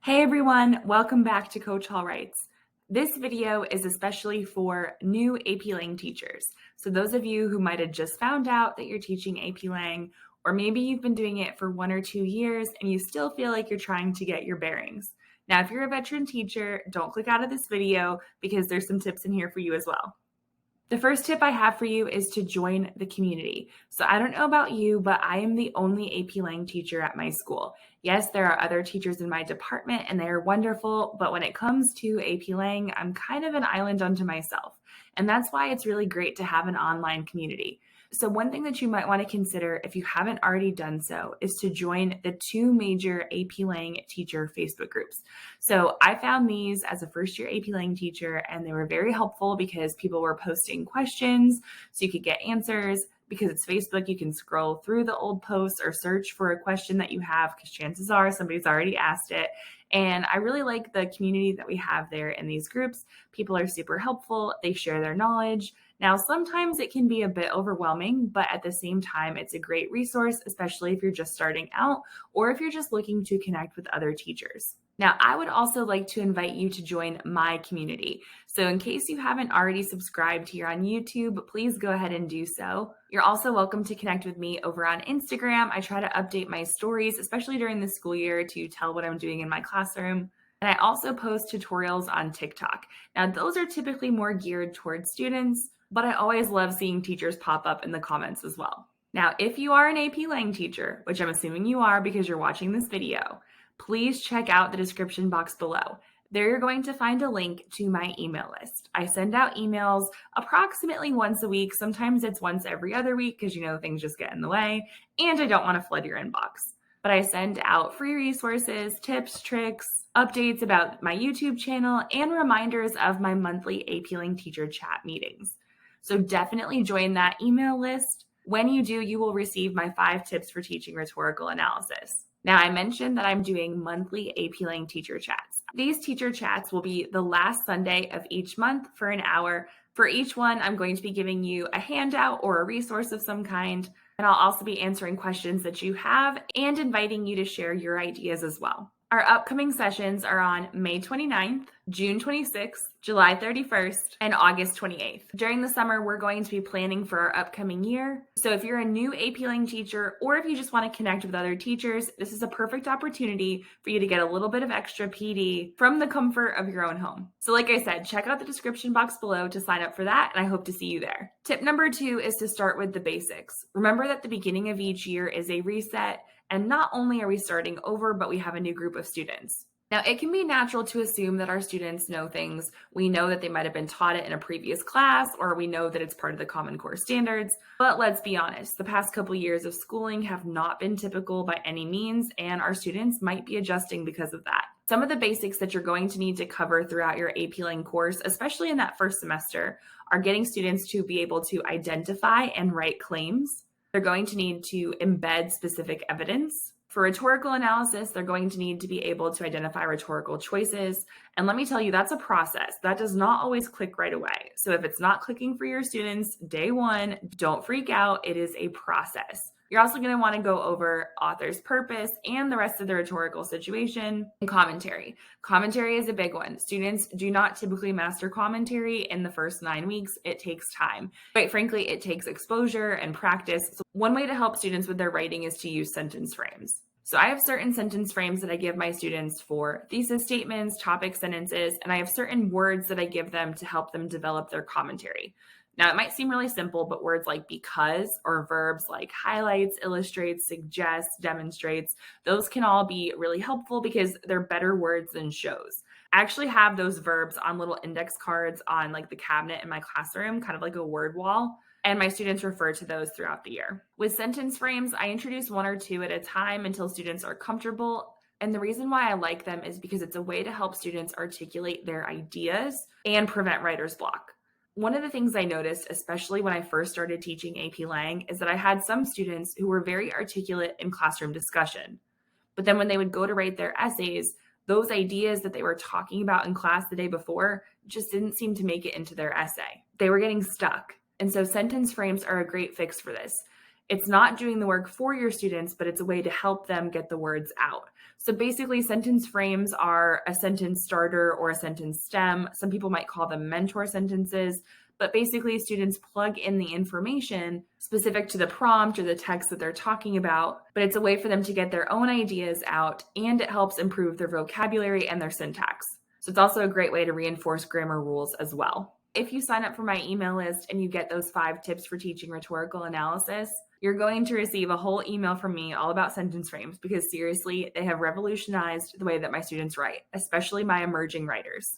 Hey everyone, welcome back to Coach Hall Writes. This video is especially for new AP Lang teachers. So those of you who might have just found out that you're teaching AP Lang, or maybe you've been doing it for 1 or 2 years and you still feel like you're trying to get your bearings. Now, if you're a veteran teacher, don't click out of this video because there's some tips in here for you as well. The first tip I have for you is to join the community. So I don't know about you, but I am the only AP Lang teacher at my school. Yes, there are other teachers in my department and they are wonderful, but when it comes to AP Lang, I'm kind of an island unto myself. And that's why it's really great to have an online community. So one thing that you might want to consider if you haven't already done so is to join the 2 major AP Lang teacher Facebook groups. So I found these as a first year AP Lang teacher, and they were very helpful because people were posting questions so you could get answers. Because it's Facebook, you can scroll through the old posts or search for a question that you have because chances are somebody's already asked it. And I really like the community that we have there in these groups. People are super helpful. They share their knowledge. Now, sometimes it can be a bit overwhelming, but at the same time, it's a great resource, especially if you're just starting out or if you're just looking to connect with other teachers. Now, I would also like to invite you to join my community. So in case you haven't already subscribed here on YouTube, please go ahead and do so. You're also welcome to connect with me over on Instagram. I try to update my stories, especially during the school year, to tell what I'm doing in my classroom. And I also post tutorials on TikTok. Now, those are typically more geared towards students, but I always love seeing teachers pop up in the comments as well. Now, if you are an AP Lang teacher, which I'm assuming you are because you're watching this video, please check out the description box below. There you're going to find a link to my email list. I send out emails approximately once a week. Sometimes it's once every other week because, things just get in the way and I don't want to flood your inbox. But I send out free resources, tips, tricks, updates about my YouTube channel, and reminders of my monthly AP Lang teacher chat meetings. So definitely join that email list. When you do, you will receive my 5 tips for teaching rhetorical analysis. Now, I mentioned that I'm doing monthly AP Lang teacher chats. These teacher chats will be the last Sunday of each month for an hour. For each one, I'm going to be giving you a handout or a resource of some kind, and I'll also be answering questions that you have and inviting you to share your ideas as well. Our upcoming sessions are on May 29th, June 26th, July 31st, and August 28th. During the summer, we're going to be planning for our upcoming year. So if you're a new AP Lang teacher, or if you just want to connect with other teachers, this is a perfect opportunity for you to get a little bit of extra PD from the comfort of your own home. So like I said, check out the description box below to sign up for that, and I hope to see you there. Tip number 2 is to start with the basics. Remember that the beginning of each year is a reset, and not only are we starting over, but we have a new group of students. Now, it can be natural to assume that our students know things. We know that they might have been taught it in a previous class, or we know that it's part of the Common Core standards. But let's be honest, the past couple years of schooling have not been typical by any means, and our students might be adjusting because of that. Some of the basics that you're going to need to cover throughout your AP Lang course, especially in that first semester, are getting students to be able to identify and write claims. They're going to need to embed specific evidence. For rhetorical analysis, they're going to need to be able to identify rhetorical choices. And let me tell you, that's a process. That does not always click right away. So if it's not clicking for your students day one, don't freak out. It is a process. You're also going to want to go over author's purpose and the rest of the rhetorical situation and commentary. Commentary is a big one. Students do not typically master commentary in the first 9 weeks. It takes time. Quite frankly, it takes exposure and practice. So one way to help students with their writing is to use sentence frames. So I have certain sentence frames that I give my students for thesis statements, topic sentences, and I have certain words that I give them to help them develop their commentary. Now, it might seem really simple, but words like because or verbs like highlights, illustrates, suggests, demonstrates, those can all be really helpful because they're better words than shows. I actually have those verbs on little index cards on like the cabinet in my classroom, kind of like a word wall, and my students refer to those throughout the year. With sentence frames, I introduce 1 or 2 at a time until students are comfortable. And the reason why I like them is because it's a way to help students articulate their ideas and prevent writer's block. One of the things I noticed, especially when I first started teaching AP Lang, is that I had some students who were very articulate in classroom discussion. But then when they would go to write their essays, those ideas that they were talking about in class the day before just didn't seem to make it into their essay. They were getting stuck. And so sentence frames are a great fix for this. It's not doing the work for your students, but it's a way to help them get the words out. So basically, sentence frames are a sentence starter or a sentence stem. Some people might call them mentor sentences, but basically students plug in the information specific to the prompt or the text that they're talking about, but it's a way for them to get their own ideas out, and it helps improve their vocabulary and their syntax. So it's also a great way to reinforce grammar rules as well. If you sign up for my email list and you get those 5 tips for teaching rhetorical analysis, you're going to receive a whole email from me all about sentence frames, because seriously, they have revolutionized the way that my students write, especially my emerging writers.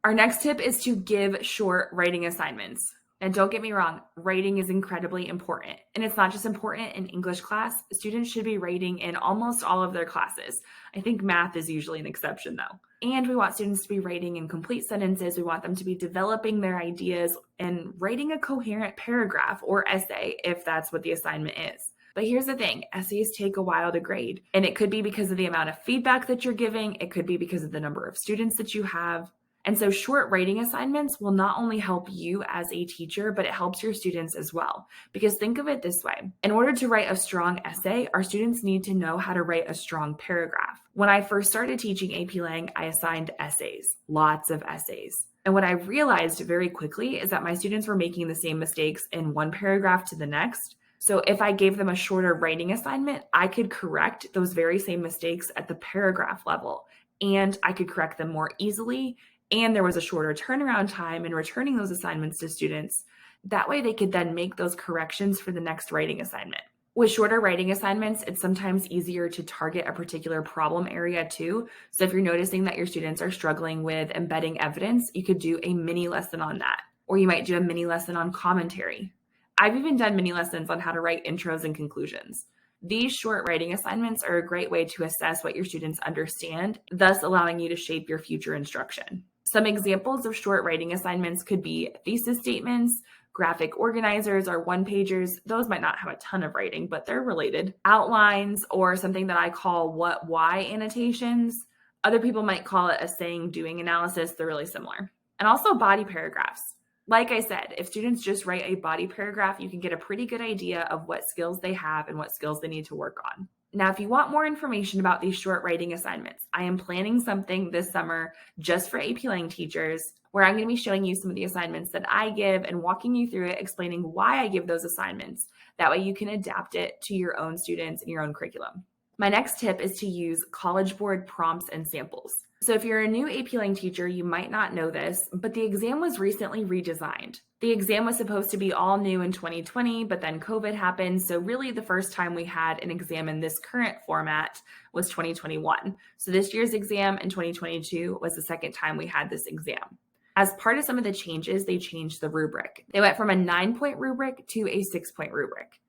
Our next tip is to give short writing assignments. And don't get me wrong, writing is incredibly important. And it's not just important in English class. Students should be writing in almost all of their classes. I think math is usually an exception though. And we want students to be writing in complete sentences. We want them to be developing their ideas and writing a coherent paragraph or essay if that's what the assignment is. But here's the thing, essays take a while to grade. And it could be because of the amount of feedback that you're giving. It could be because of the number of students that you have. And so short writing assignments will not only help you as a teacher, but it helps your students as well. Because think of it this way. In order to write a strong essay, our students need to know how to write a strong paragraph. When I first started teaching AP Lang, I assigned essays, lots of essays. And what I realized very quickly is that my students were making the same mistakes in one paragraph to the next. So if I gave them a shorter writing assignment, I could correct those very same mistakes at the paragraph level, and I could correct them more easily. And there was a shorter turnaround time in returning those assignments to students. That way they could then make those corrections for the next writing assignment. With shorter writing assignments, it's sometimes easier to target a particular problem area too. So if you're noticing that your students are struggling with embedding evidence, you could do a mini lesson on that. Or you might do a mini lesson on commentary. I've even done mini lessons on how to write intros and conclusions. These short writing assignments are a great way to assess what your students understand, thus allowing you to shape your future instruction. Some examples of short writing assignments could be thesis statements, graphic organizers, or one-pagers. Those might not have a ton of writing, but they're related. Outlines, or something that I call what, why annotations. Other people might call it a saying, doing analysis. They're really similar. And also body paragraphs. Like I said, if students just write a body paragraph, you can get a pretty good idea of what skills they have and what skills they need to work on. Now, if you want more information about these short writing assignments, I am planning something this summer just for AP Lang teachers, where I'm going to be showing you some of the assignments that I give and walking you through it, explaining why I give those assignments. That way you can adapt it to your own students and your own curriculum. My next tip is to use College Board prompts and samples. So if you're a new AP Lang teacher, you might not know this, but the exam was recently redesigned. The exam was supposed to be all new in 2020, but then COVID happened. So really the first time we had an exam in this current format was 2021. So this year's exam in 2022 was the second time we had this exam. As part of some of the changes, they changed the rubric. They went from a 9-point rubric to a 6-point rubric.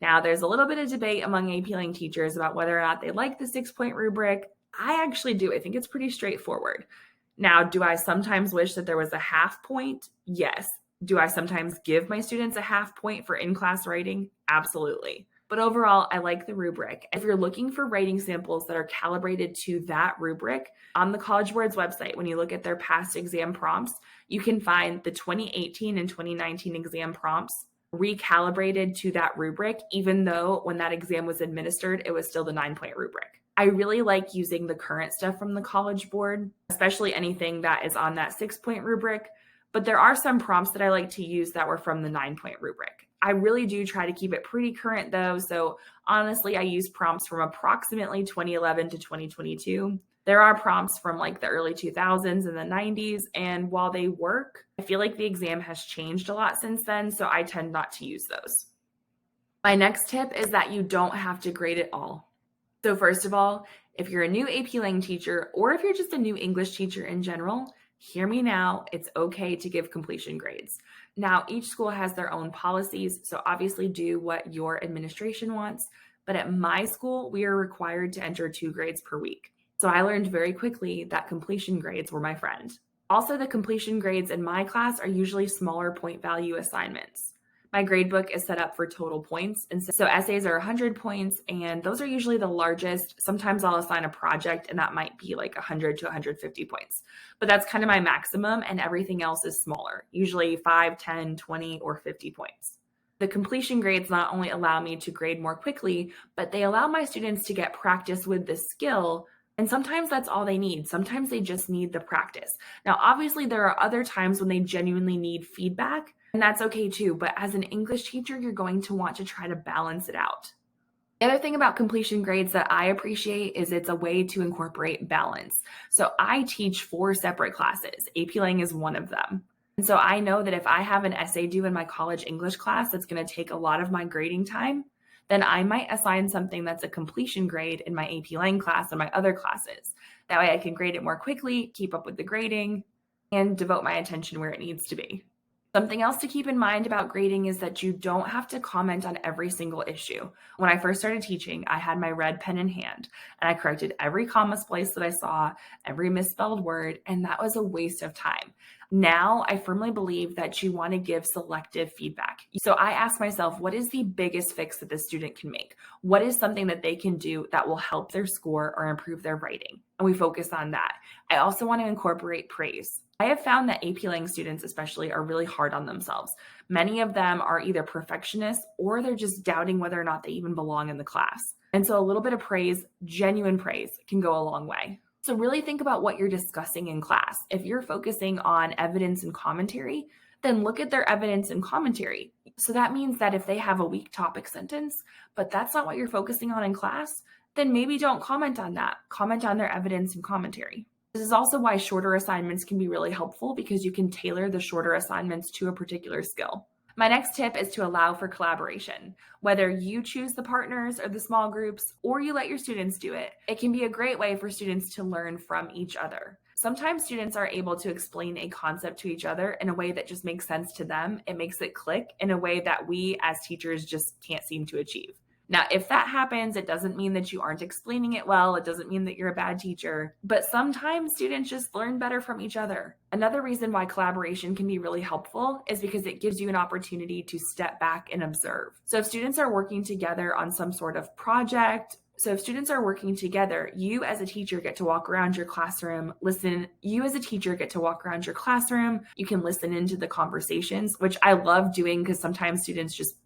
Now, there's a little bit of debate among AP Lang teachers about whether or not they like the 6-point rubric. I actually do. I think it's pretty straightforward. Now, do I sometimes wish that there was a half point? Yes. Do I sometimes give my students a half point for in-class writing? Absolutely. But overall, I like the rubric. If you're looking for writing samples that are calibrated to that rubric, on the College Board's website, when you look at their past exam prompts, you can find the 2018 and 2019 exam prompts recalibrated to that rubric, even though when that exam was administered, it was still the 9-point rubric. I really like using the current stuff from the College Board, especially anything that is on that 6-point rubric. But there are some prompts that I like to use that were from the 9-point rubric. I really do try to keep it pretty current though. So honestly, I use prompts from approximately 2011 to 2022. There are prompts from like the early 2000s and the 90s. And while they work, I feel like the exam has changed a lot since then. So I tend not to use those. My next tip is that you don't have to grade it all. So first of all, if you're a new AP Lang teacher, or if you're just a new English teacher in general, hear me now, it's okay to give completion grades. Now, each school has their own policies, so obviously do what your administration wants. But at my school, we are required to enter 2 grades per week. So I learned very quickly that completion grades were my friend. Also, the completion grades in my class are usually smaller point value assignments. My gradebook is set up for total points. And so essays are 100 points, and those are usually the largest. Sometimes I'll assign a project, and that might be like 100 to 150 points. But that's kind of my maximum, and everything else is smaller, usually 5, 10, 20, or 50 points. The completion grades not only allow me to grade more quickly, but they allow my students to get practice with this skill. And sometimes that's all they need. Sometimes they just need the practice. Now, obviously, there are other times when they genuinely need feedback, and that's okay too. But as an English teacher, you're going to want to try to balance it out. The other thing about completion grades that I appreciate is it's a way to incorporate balance. So I teach 4 separate classes. AP Lang is one of them. And so I know that if I have an essay due in my college English class that's going to take a lot of my grading time, then I might assign something that's a completion grade in my AP Lang class and my other classes. That way I can grade it more quickly, keep up with the grading, and devote my attention where it needs to be. Something else to keep in mind about grading is that you don't have to comment on every single issue. When I first started teaching, I had my red pen in hand and I corrected every comma splice that I saw, every misspelled word, and that was a waste of time. Now, I firmly believe that you want to give selective feedback. So I ask myself, what is the biggest fix that the student can make? What is something that they can do that will help their score or improve their writing? And we focus on that. I also want to incorporate praise. I have found that AP Lang students especially are really hard on themselves. Many of them are either perfectionists or they're just doubting whether or not they even belong in the class. And so a little bit of praise, genuine praise, can go a long way. So really think about what you're discussing in class. If you're focusing on evidence and commentary, then look at their evidence and commentary. So that means that if they have a weak topic sentence, but that's not what you're focusing on in class, then maybe don't comment on that. Comment on their evidence and commentary. This is also why shorter assignments can be really helpful because you can tailor the shorter assignments to a particular skill. My next tip is to allow for collaboration. Whether you choose the partners or the small groups, or you let your students do it, it can be a great way for students to learn from each other. Sometimes students are able to explain a concept to each other in a way that just makes sense to them. It makes it click in a way that we as teachers just can't seem to achieve. Now, if that happens, it doesn't mean that you aren't explaining it well. It doesn't mean that you're a bad teacher, but sometimes students just learn better from each other. Another reason why collaboration can be really helpful is because it gives you an opportunity to step back and observe. So if students are working together on some sort of project, you as a teacher get to walk around your classroom, You as a teacher get to walk around your classroom. You can listen into the conversations, which I love doing because sometimes students just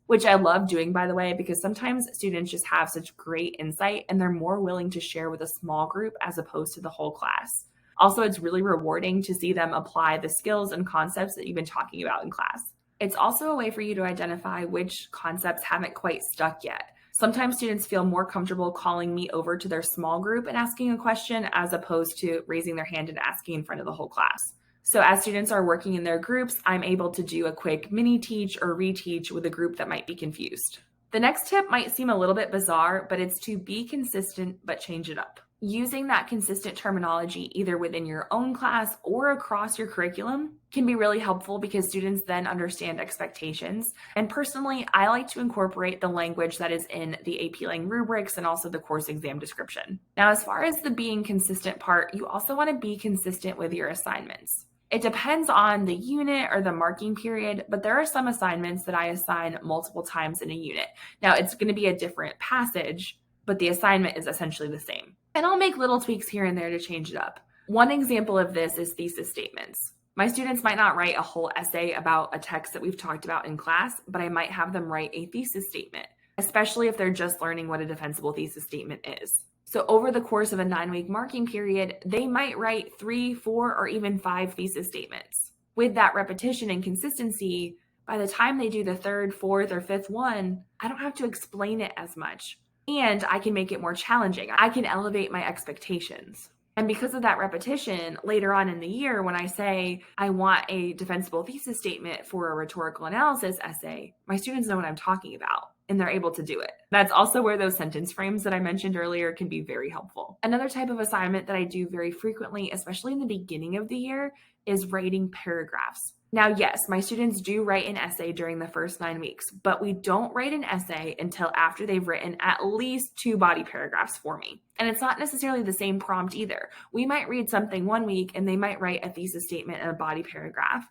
have such great insight and they're more willing to share with a small group as opposed to the whole class. Also, it's really rewarding to see them apply the skills and concepts that you've been talking about in class. It's also a way for you to identify which concepts haven't quite stuck yet. Sometimes students feel more comfortable calling me over to their small group and asking a question as opposed to raising their hand and asking in front of the whole class. So as students are working in their groups, I'm able to do a quick mini teach or reteach with a group that might be confused. The next tip might seem a little bit bizarre, but it's to be consistent but change it up. Using that consistent terminology either within your own class or across your curriculum can be really helpful because students then understand expectations. And personally, I like to incorporate the language that is in the AP Lang rubrics and also the course exam description. Now, as far as the being consistent part, you also want to be consistent with your assignments. It depends on the unit or the marking period, but there are some assignments that I assign multiple times in a unit. Now, it's going to be a different passage, but the assignment is essentially the same. And I'll make little tweaks here and there to change it up. One example of this is thesis statements. My students might not write a whole essay about a text that we've talked about in class, but I might have them write a thesis statement, especially if they're just learning what a defensible thesis statement is. So over the course of a 9-week marking period, they might write 3, 4, or even 5 thesis statements. With that repetition and consistency, by the time they do the 3rd, 4th, or 5th one, I don't have to explain it as much. And I can make it more challenging. I can elevate my expectations. And because of that repetition, later on in the year, when I say I want a defensible thesis statement for a rhetorical analysis essay, my students know what I'm talking about and they're able to do it. That's also where those sentence frames that I mentioned earlier can be very helpful. Another type of assignment that I do very frequently, especially in the beginning of the year, is writing paragraphs. Now, yes, my students do write an essay during the first 9 weeks, but we don't write an essay until after they've written at least 2 body paragraphs for me. And it's not necessarily the same prompt either. We might read something one week and they might write a thesis statement and a body paragraph.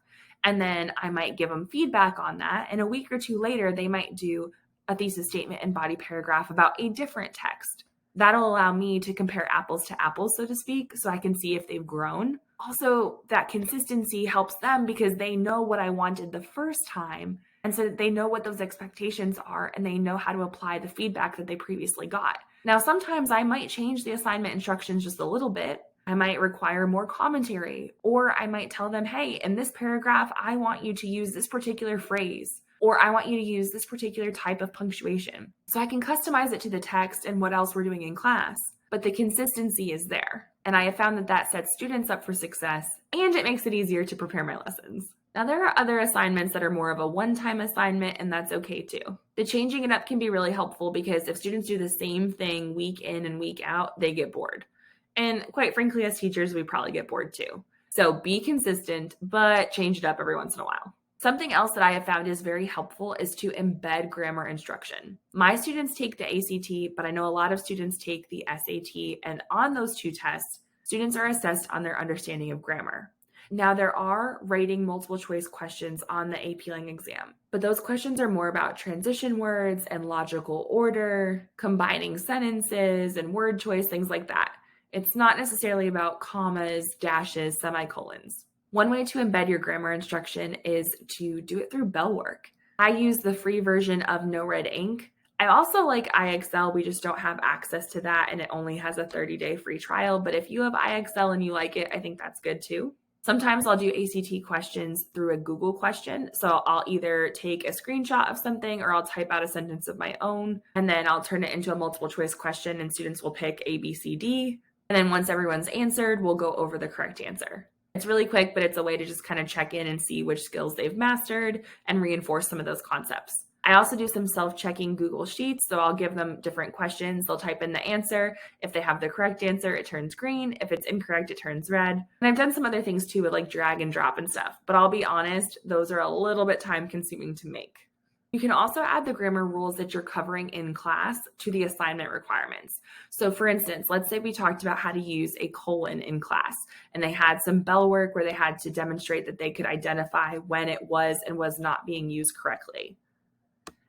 And then I might give them feedback on that. And a week or 2 later, they might do a thesis statement and body paragraph about a different text. That'll allow me to compare apples to apples, so to speak, so I can see if they've grown. Also, that consistency helps them because they know what I wanted the first time, And so that they know what those expectations are and they know how to apply the feedback that they previously got. Now, sometimes I might change the assignment instructions just a little bit. I might require more commentary, or I might tell them, hey, in this paragraph, I want you to use this particular phrase, or I want you to use this particular type of punctuation. So I can customize it to the text and what else we're doing in class, but the consistency is there. And I have found that that sets students up for success, and it makes it easier to prepare my lessons. Now, there are other assignments that are more of a one-time assignment, and that's okay too. The changing it up can be really helpful because if students do the same thing week in and week out, they get bored. And quite frankly, as teachers, we probably get bored too. So be consistent, but change it up every once in a while. Something else that I have found is very helpful is to embed grammar instruction. My students take the ACT, but I know a lot of students take the SAT, and on those two tests, students are assessed on their understanding of grammar. Now, there are writing multiple choice questions on the AP Lang exam, but those questions are more about transition words and logical order, combining sentences and word choice, things like that. It's not necessarily about commas, dashes, semicolons. One way to embed your grammar instruction is to do it through bell work. I use the free version of No Red Ink. I also like IXL. We just don't have access to that, and it only has a 30-day free trial. But if you have IXL and you like it, I think that's good too. Sometimes I'll do ACT questions through a Google question. So I'll either take a screenshot of something or I'll type out a sentence of my own, and then I'll turn it into a multiple choice question and students will pick A, B, C, D. And then once everyone's answered, we'll go over the correct answer. It's really quick, but it's a way to just kind of check in and see which skills they've mastered and reinforce some of those concepts. I also do some self-checking Google Sheets. So I'll give them different questions. They'll type in the answer. If they have the correct answer, it turns green. If it's incorrect, it turns red. And I've done some other things too with like drag and drop and stuff. But I'll be honest, those are a little bit time consuming to make. You can also add the grammar rules that you're covering in class to the assignment requirements. So for instance, let's say we talked about how to use a colon in class, and they had some bell work where they had to demonstrate that they could identify when it was and was not being used correctly.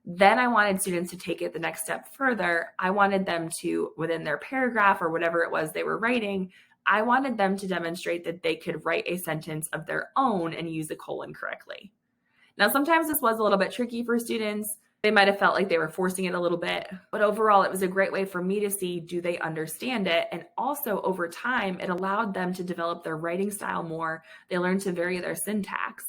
Then I wanted students to take it the next step further. I wanted them to, within their paragraph or whatever it was they were writing, I wanted them to demonstrate that they could write a sentence of their own and use the colon correctly. Now, sometimes this was a little bit tricky for students. They might have felt like they were forcing it a little bit, but overall, it was a great way for me to see, do they understand it? And also over time, it allowed them to develop their writing style more. They learned to vary their syntax.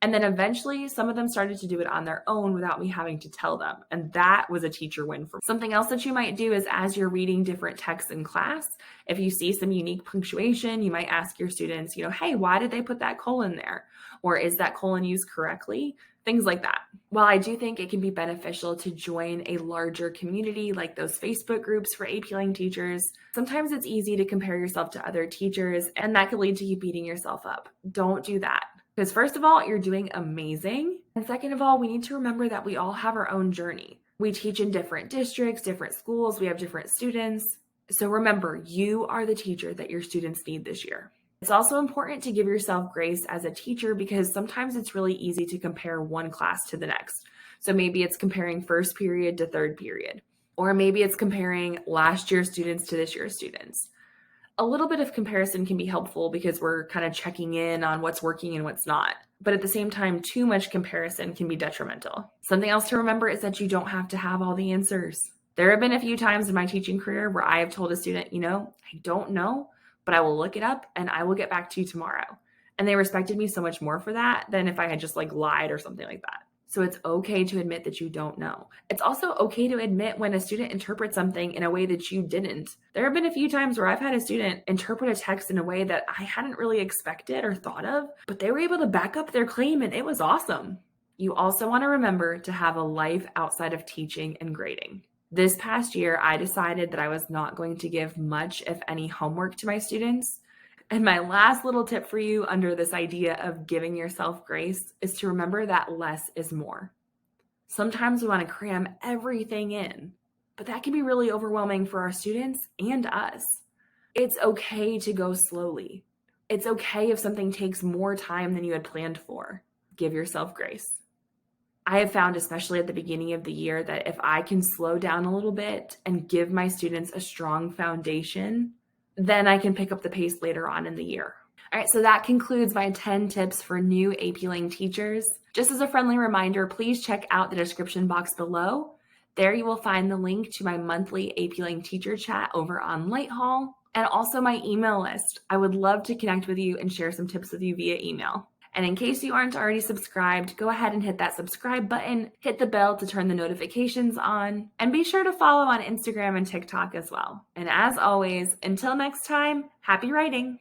And then eventually, some of them started to do it on their own without me having to tell them. And that was a teacher win for me. Something else that you might do is as you're reading different texts in class, if you see some unique punctuation, you might ask your students, hey, why did they put that colon there? Or is that colon used correctly? Things like that. While I do think it can be beneficial to join a larger community like those Facebook groups for AP Lang teachers, sometimes it's easy to compare yourself to other teachers, and that could lead to you beating yourself up. Don't do that. Because first of all, you're doing amazing. And second of all, we need to remember that we all have our own journey. We teach in different districts, different schools, we have different students. So remember, you are the teacher that your students need this year. It's also important to give yourself grace as a teacher because sometimes it's really easy to compare one class to the next. So maybe it's comparing first period to third period, or maybe it's comparing last year's students to this year's students. A little bit of comparison can be helpful because we're kind of checking in on what's working and what's not. But at the same time, too much comparison can be detrimental. Something else to remember is that you don't have to have all the answers. There have been a few times in my teaching career where I have told a student, I don't know, but I will look it up and I will get back to you tomorrow. And they respected me so much more for that than if I had just lied or something like that. So it's okay to admit that you don't know. It's also okay to admit when a student interprets something in a way that you didn't. There have been a few times where I've had a student interpret a text in a way that I hadn't really expected or thought of, but they were able to back up their claim and it was awesome. You also want to remember to have a life outside of teaching and grading. This past year, I decided that I was not going to give much, if any, homework to my students. And my last little tip for you under this idea of giving yourself grace is to remember that less is more. Sometimes we want to cram everything in, but that can be really overwhelming for our students and us. It's okay to go slowly. It's okay if something takes more time than you had planned for. Give yourself grace. I have found, especially at the beginning of the year, that if I can slow down a little bit and give my students a strong foundation, then I can pick up the pace later on in the year. All right, so that concludes my 10 tips for new AP Lang teachers. Just as a friendly reminder, please check out the description box below. There you will find the link to my monthly AP Lang teacher chat over on Lighthall and also my email list. I would love to connect with you and share some tips with you via email. And in case you aren't already subscribed, go ahead and hit that subscribe button, hit the bell to turn the notifications on, and be sure to follow on Instagram and TikTok as well. And as always, until next time, happy writing!